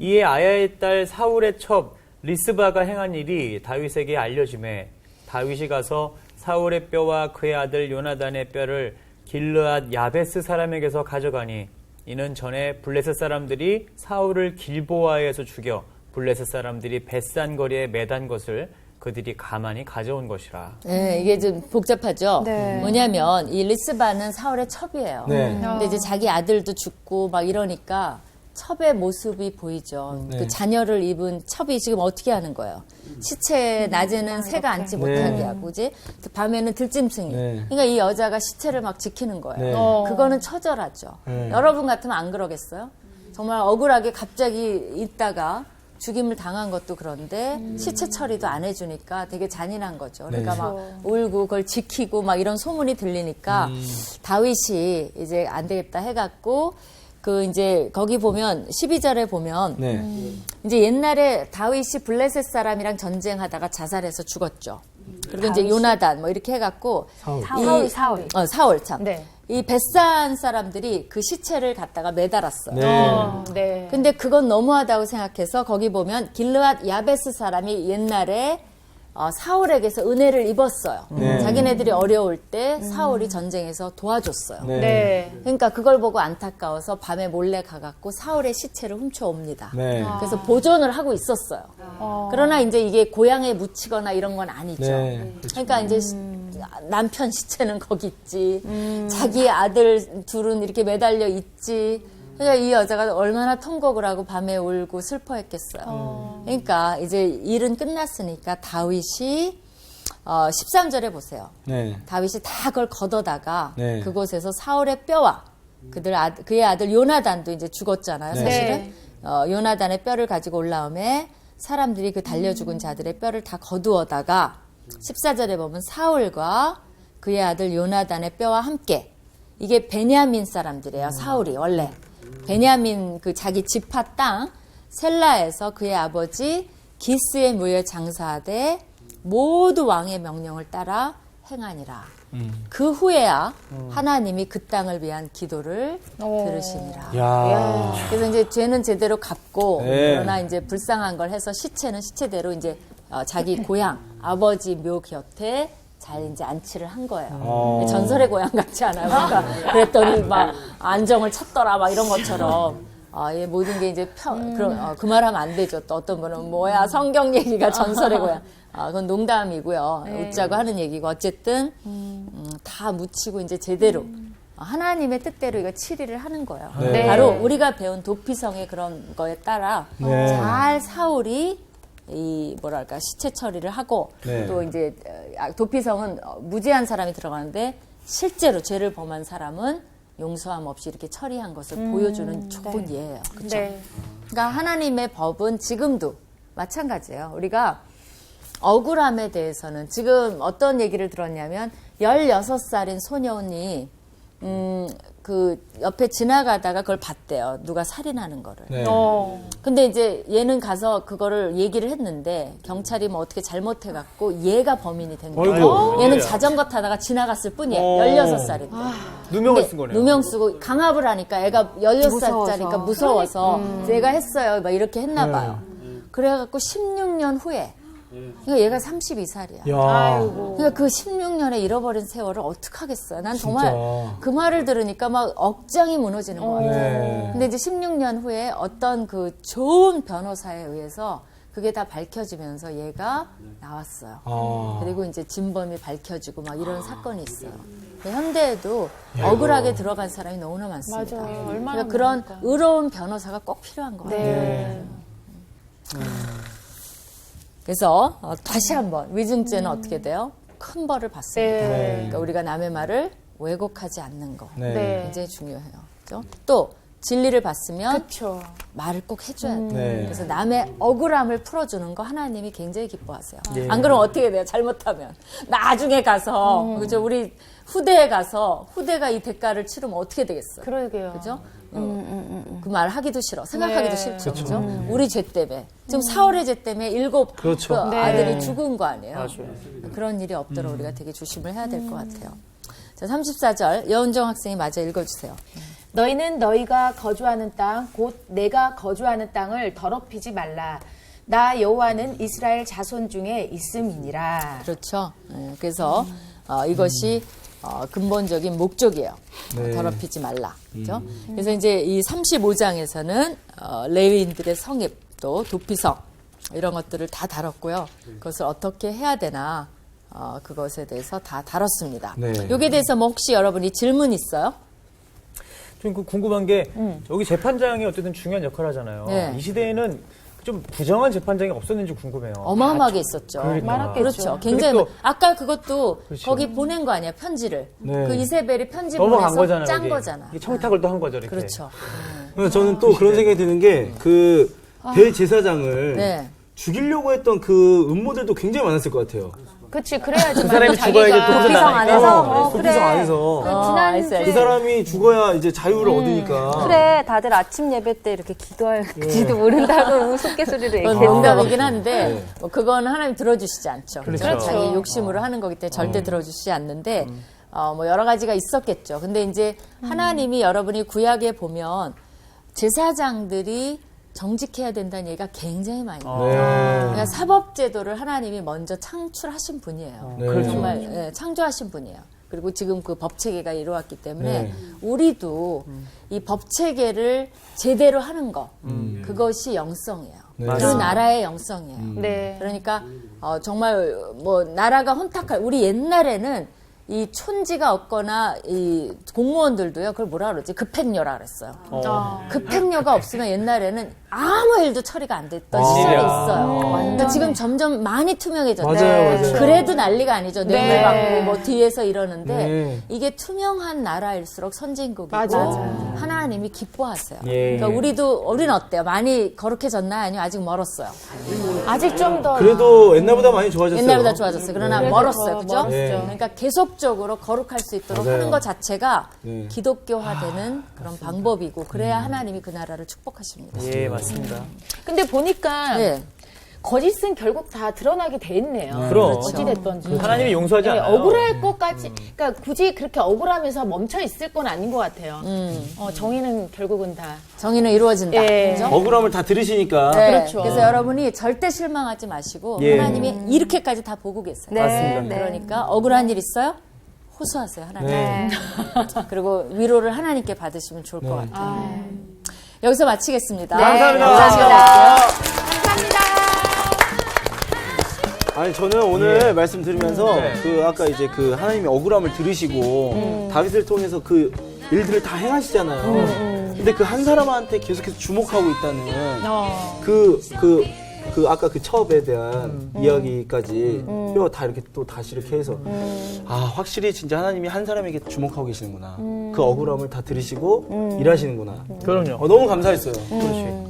이에 아야의 딸 사울의 첩 리스바가 행한 일이 다윗에게 알려지매 다윗이 가서 사울의 뼈와 그의 아들 요나단의 뼈를 길르앗 야베스 사람에게서 가져가니 이는 전에 블레셋 사람들이 사울을 길보아에서 죽여 블레셋 사람들이 벳산 거리에 매단 것을 그들이 가만히 가져온 것이라. 네, 이게 좀 복잡하죠. 네. 뭐냐면 이 리스바는 사울의 첩이에요. 네. 근데 이제 자기 아들도 죽고 막 이러니까 첩의 모습이 보이죠. 네. 그 자녀를 입은 첩이 지금 어떻게 하는 거예요? 시체에 낮에는 새가 앉지 못하게 하고, 그지? 밤에는 들짐승이. 네. 그러니까 이 여자가 시체를 막 지키는 거예요. 네. 그거는 처절하죠. 네. 여러분 같으면 안 그러겠어요? 정말 억울하게 갑자기 있다가 죽임을 당한 것도 그런데 시체 처리도 안 해주니까 되게 잔인한 거죠. 그러니까 네. 막 울고 그걸 지키고 막 이런 소문이 들리니까 다윗이 이제 안 되겠다 해갖고 그 이제 거기 보면 12절에 보면 네. 이제 옛날에 다윗이 블레셋 사람이랑 전쟁하다가 자살해서 죽었죠. 그리고 이제 요나단 뭐 이렇게 해갖고 사울 참. 네. 이 벳산 사람들이 그 시체를 갖다가 매달았어요. 네. 네. 근데 그건 너무하다고 생각해서 거기 보면 길르앗 야베스 사람이 옛날에 사울에게서 은혜를 입었어요. 네. 자기네들이 어려울 때 사울이 전쟁에서 도와줬어요. 네. 네. 그러니까 그걸 보고 안타까워서 밤에 몰래 가갖고 사울의 시체를 훔쳐옵니다. 네. 그래서 보존을 하고 있었어요. 그러나 이제 이게 고향에 묻히거나 이런 건 아니죠. 네. 그러니까 이제 남편 시체는 거기 있지. 자기 아들 둘은 이렇게 매달려 있지. 그러니까 이 여자가 얼마나 통곡을 하고 밤에 울고 슬퍼했겠어요. 그러니까 이제 일은 끝났으니까 다윗이 13절에 보세요. 네. 다윗이 다 그걸 걷어다가 네. 그곳에서 사울의 뼈와 그의 아들 요나단도 이제 죽었잖아요. 네. 사실은. 네. 요나단의 뼈를 가지고 올라오매 사람들이 그 달려 죽은 자들의 뼈를 다 거두어다가 14절에 보면 사울과 그의 아들 요나단의 뼈와 함께 이게 베냐민 사람들이에요. 사울이 원래 베냐민 그 자기 지파 땅 셀라에서 그의 아버지 기스의 무에 장사하되 모두 왕의 명령을 따라 행하니라. 그 후에야 하나님이 그 땅을 위한 기도를 들으시니라. 야. 그래서 이제 죄는 제대로 갚고 네. 그러나 이제 불쌍한 걸 해서 시체는 시체대로 이제 자기 고향 아버지 묘 곁에 잘 이제 안치를 한 거예요. 전설의 고향 같지 않아요? 그러니까 그랬더니 막 안정을 찾더라 막 이런 것처럼. 이 모든 게 이제 그 말하면 안 되죠. 또 어떤 분은 뭐야 성경 얘기가 전설의 고향. 그건 농담이고요. 웃자고 하는 얘기고 어쨌든 다 묻히고 이제 제대로 하나님의 뜻대로 이거 치리를 하는 거예요. 네. 바로 우리가 배운 도피성의 그런 거에 따라 네. 잘 사울이 이 뭐랄까 시체 처리를 하고 네. 또 이제 도피성은 무죄한 사람이 들어가는데 실제로 죄를 범한 사람은 용서함 없이 이렇게 처리한 것을 보여주는 좋은 예예요. 그렇죠? 네. 그러니까 하나님의 법은 지금도 마찬가지예요. 우리가 억울함에 대해서는 지금 어떤 얘기를 들었냐면 16살인 소년이 그 옆에 지나가다가 그걸 봤대요. 누가 살인하는 거를. 네. 근데 이제 얘는 가서 그거를 얘기를 했는데 경찰이 뭐 어떻게 잘못해갖고 얘가 범인이 된 거예요. 아이고. 얘는 자전거 타다가 지나갔을 뿐이에요. 16살인데. 누명을 쓴 거네요. 누명 쓰고 강압을 하니까 애가 16살짜리니까 무서워서 얘가 했어요. 막 이렇게 했나 봐요. 그래갖고 16년 후에 그러니까 얘가 32살이야. 야. 그러니까 그 16년에 잃어버린 세월을 어떡하겠어요. 난 정말 진짜. 그 말을 들으니까 막 억장이 무너지는 것 같아요. 네. 근데 이제 16년 후에 어떤 그 좋은 변호사에 의해서 그게 다 밝혀지면서 얘가 나왔어요. 그리고 이제 진범이 밝혀지고 막 이런 사건이 있어요. 근데 현대에도 억울하게 들어간 사람이 너무나 많습니다. 맞아요. 얼마나 그러니까 그런 많을까. 의로운 변호사가 꼭 필요한 것 같아요. 네. 그래서 다시 한번 위증죄는 어떻게 돼요? 큰 벌을 받습니다. 네. 그러니까 우리가 남의 말을 왜곡하지 않는 거 네. 네. 굉장히 중요해요. 그렇죠? 또 진리를 봤으면 그렇죠. 말을 꼭 해줘야 돼요. 네. 그래서 남의 억울함을 풀어주는 거 하나님이 굉장히 기뻐하세요. 네. 안 그러면 어떻게 돼요? 잘못하면 나중에 가서 그죠? 우리 후대에 가서 후대가 이 대가를 치르면 어떻게 되겠어요? 그러게요. 그죠? 그 말 하기도 싫어. 생각하기도 네. 싫죠. 그죠? 우리 죄 때문에. 지금 사울의 죄 때문에 7 그렇죠. 그 네. 아들이 죽은 거 아니에요. 맞아요. 그런 일이 없도록 우리가 되게 조심을 해야 될 것 같아요. 자, 34절 여은정 학생이 마저 읽어주세요. 너희는 너희가 거주하는 땅, 곧 내가 거주하는 땅을 더럽히지 말라. 나 여호와는 이스라엘 자손 중에 있음이니라. 그렇죠. 네, 그래서 이것이 근본적인 목적이에요. 네. 더럽히지 말라. 그렇죠? 그래서 이제 이 35장에서는 레위인들의 성입 또 도피성 이런 것들을 다 다뤘고요. 그것을 어떻게 해야 되나 그것에 대해서 다 다뤘습니다. 네. 여기에 대해서 뭐 혹시 여러분이 질문 있어요? 좀 궁금한 게 여기 재판장이 어쨌든 중요한 역할을 하잖아요. 네. 이 시대에는 좀 부정한 재판장이 없었는지 궁금해요. 어마어마하게 있었죠. 그러니까. 많았겠죠. 그렇죠. 굉장히 그리고 또- 아까 그것도 그렇죠. 거기 보낸 거 아니야 편지를. 네. 그 이세벨이 편지 넘어간 보내서 거잖아요. 짠 여기. 거잖아. 이게 청탁을 또 한 거죠. 이렇게. 그렇죠. 그래서 저는 또 그런 생각이 드는 게 그 대제사장을 네. 죽이려고 했던 그 음모들도 굉장히 많았을 것 같아요. 그치, 그래야지. 그 사람이 자기가- 죽어야지 또 도피성 안에서? 도피성 안에서 지난주에 알았어요. 그 사람이 죽어야 이제 자유를 얻으니까. 그래 다들 아침 예배 때 이렇게 기도할지도 모른다고 우스갯소리로 그건 얘기했어. 농담이긴 한데 뭐 그건 하나님 들어주시지 않죠. 그렇죠. 그렇죠? 자기 욕심으로 하는 거기 때문에 절대 들어주시지 않는데 뭐 여러 가지가 있었겠죠. 근데 이제 하나님이 여러분이 구약에 보면 제사장들이 정직해야 된다는 얘기가 굉장히 많이 나와요. 네. 그러니까 사법제도를 하나님이 먼저 창출하신 분이에요. 네. 정말 창조하신 분이에요. 그리고 지금 그 법체계가 이루어왔기 때문에 네. 우리도 이 법체계를 제대로 하는 거 그것이 영성이에요. 네. 그 맞습니다. 나라의 영성이에요. 네. 그러니까 정말 뭐 나라가 혼탁할 우리 옛날에는 이 촌지가 없거나 이 공무원들도요 그걸 뭐라 그러지 급행료라 그랬어요. 급행료가 없으면 옛날에는 아무 일도 처리가 안 됐던 시절이 있어요. 그러니까 지금 점점 많이 투명해졌죠. 맞아요. 그래도 난리가 아니죠. 뇌물 네. 받고 뭐 뒤에서 이러는데 네. 이게 투명한 나라일수록 선진국이고 맞아요. 하나님이 기뻐하세요. 예. 그러니까 우리는 어때요? 많이 거룩해졌나요? 아니면 아직 멀었어요? 아직 좀 더. 그래도 옛날보다 많이 좋아졌어요. 옛날보다 좋아졌어요. 그러나 그래도 멀었어요. 더 그죠? 멀었죠. 그러니까 계속적으로 거룩할 수 있도록 맞아요. 하는 것 자체가 네. 기독교화되는 그런 방법이고 그래야 하나님이 그 나라를 축복하십니다. 예, 맞습니다. 근데 보니까 네. 거짓은 결국 다 드러나게 돼 있네요. 그럼. 어찌됐던지. 하나님이 용서하지 네, 않아요. 억울할 것까지, 그러니까 굳이 그렇게 억울하면서 멈춰 있을 건 아닌 것 같아요. 정의는 결국은 다. 정의는 이루어진다. 예. 그죠? 억울함을 다 들으시니까. 네. 그렇죠. 그래서 여러분이 절대 실망하지 마시고 예. 하나님이 이렇게까지 다 보고 계세요. 맞습니다. 그러니까 억울한 일 있어요? 호소하세요, 하나님. 네. 그리고 위로를 하나님께 받으시면 좋을 것 같아요. 여기서 마치겠습니다. 감사합니다. 감사합니다. 아니 저는 오늘 말씀 들으면서 네. 그 아까 이제 그 하나님이 억울함을 들으시고 다윗을 통해서 그 일들을 다 행하시잖아요. 근데 그 한 사람한테 계속해서 주목하고 있다는 그 아까 그 첩에 대한 이야기까지 뼈 다 이렇게 또 다시 이렇게 해서 아 확실히 진짜 하나님이 한 사람에게 주목하고 계시는구나. 그 억울함을 다 들으시고 일하시는구나. 그럼요. 너무 감사했어요.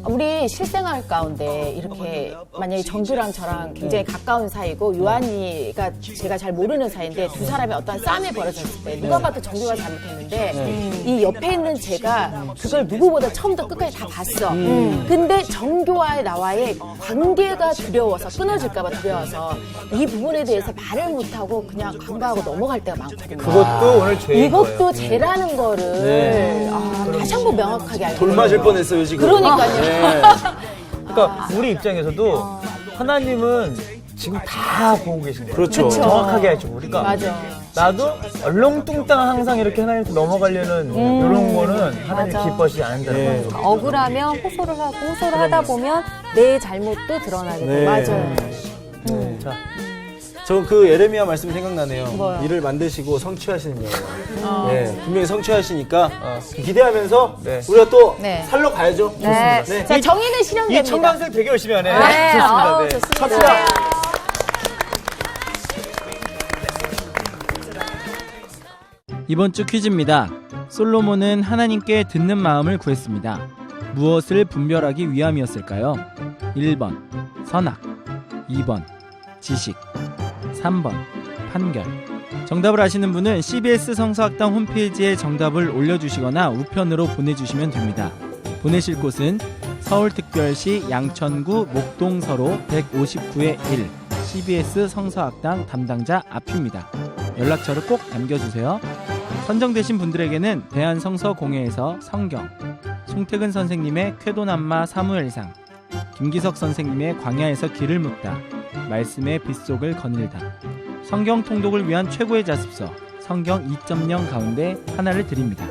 우리 실생활 가운데 이렇게 만약에 정규랑 저랑 굉장히 가까운 사이고 요한이가 제가 잘 모르는 사이인데 두 사람이 어떤 싸움이 벌어졌을 때 누가 봐도 정규가 잘못했는데 이 옆에 있는 제가 그걸 누구보다 처음부터 끝까지 다 봤어. 근데 정규와 나와의 관계가 두려워서 끊어질까 봐 두려워서 이 부분에 대해서 말을 못하고 그냥 간과하고 넘어갈 때가 많거든요. 그것도 오늘 죄인 거예요. 이것도 죄라는 거를 다시 한번 명확하게 알고 돌 맞을 뻔했어요 지금. 그러니까요. 네. 그러니까 우리 입장에서도 하나님은 지금 다 보고 계신 거예요. 그렇죠. 정확하게 하시고. 그러니까 맞아. 나도 얼렁뚱땅 항상 이렇게 하나님께 넘어가려는 이런 거는 하나님 맞아. 기뻐하시지 않는다는 거예요. 억울하면 호소를 하고 호소를 하다 보면 내 잘못도 드러나게 돼요. 네. 맞아요. 자, 저 그 예레미야 말씀이 생각나네요. 뭐요? 일을 만드시고 성취하시는 거. 네, 분명히 성취하시니까 기대하면서 네. 우리가 또 네. 살러 가야죠. 네. 네. 자, 정의는 이 실현됩니다. 청강생 되게 열심히 하네. 네, 좋습니다. 아우, 네. 좋습니다. 갑시다. 이번 주 퀴즈입니다. 솔로몬은 하나님께 듣는 마음을 구했습니다. 무엇을 분별하기 위함이었을까요? 1번 선악, 2번 지식, 3번 판결. 정답을 아시는 분은 CBS 성서학당 홈페이지에 정답을 올려주시거나 우편으로 보내주시면 됩니다. 보내실 곳은 서울특별시 양천구 목동서로 159-1 CBS 성서학당 담당자 앞입니다. 연락처를 꼭 남겨주세요. 선정되신 분들에게는 대한성서공회에서 성경, 송태근 선생님의 쾌도남마 사무엘상, 김기석 선생님의 광야에서 길을 묻다, 말씀의 빗속을 거닐다, 성경 통독을 위한 최고의 자습서 성경 2.0 가운데 하나를 드립니다.